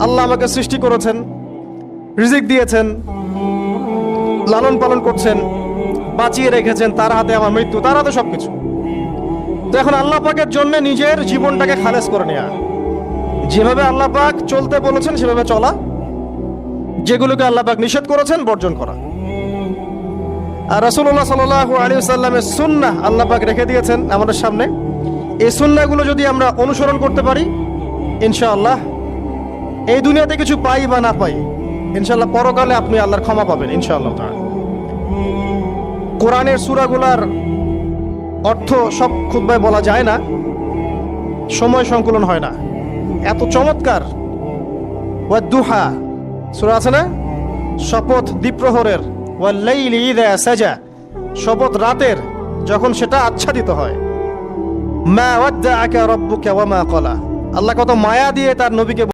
আল্লাহ আমাকে সৃষ্টি করেছেন, রিজিক দিয়েছেন, লালন পালন করছেন, বাঁচিয়ে রেখেছেন, তার হাতে আমার মৃত্যু, তার হাতে সবকিছু। তো এখন আল্লাহ পাকের জন্য নিজের জীবনটাকে খালেজ করে নেওয়া, যেভাবে আল্লাহ পাক চলতে বলেছেন সেভাবে চলা, যেগুলোকে আল্লাহ পাক নিষেধ করেছেন বর্জন করা। আর রাসূলুল্লাহ সাল্লাল্লাহু আলাইহি ওয়াসাল্লামের সুন্নাহ আল্লাহ পাক রেখে দিয়েছেন আমাদের সামনে। এই সুন্নাহগুলো যদি আমরা অনুসরণ করতে পারি, ইনশাআল্লাহ এই দুনিয়াতে কিছু পাই বা না পাই, ইনশাআল্লাহ পরকালে আপনি আল্লাহর ক্ষমা পাবেন ইনশাআল্লাহ তাআলা। কোরআনের সূরাগুলার অর্থ সব খুতবায় বলা যায় না, সময় সংকুলন হয় না। এত চমৎকার ওয়াদ-দুহা সূরা আছে না, শপথ দ্বিপ্রহরের, ওয়াল-লাইলি ইযা সাজা, শপথ রাতের যখন সেটা আচ্ছাদিত হয়, মা ওয়াদ্দাআকা রাব্বুকা ওয়া মা ক্বালা, আল্লাহ কত মায়া দিয়ে তার নবীকে